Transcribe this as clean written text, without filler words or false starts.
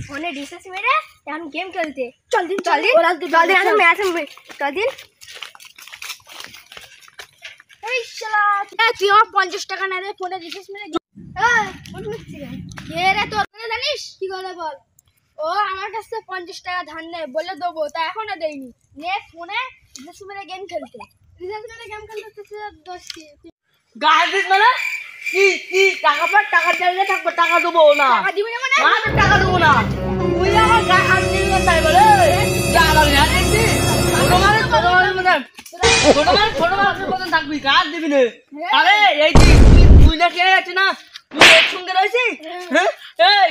ফোনে রিচার্জ মেরে এখন গেম খেলতে চল দিন এখন ম্যাচ হবে চল দিন। এই শালা তুই আমার 50 টাকা না দে ফোনে রিচার্জ মেরে কে রে তোর জানিস কি করে বল। ও আমার কাছে 50 টাকা ধার নেই বলে দেবো তা এখনো দেয়নি নে ফোনে রিচার্জ মেরে গেম খেলতে দোষ কি গায়ে দিস মানে কি টাকা পর টাকা চাইলে থাকবো টাকা দেবো না টাকা দিবি না মানে টাকা দেবো না তুই আমার গায়ে হাত দিবি না তাই বলে ছোট মানুষের মতন থাকবি কাজ দিবি না। আরে এই তুই না কে আছে না তুই একসঙ্গে রয়েছিস হ্যাঁ এই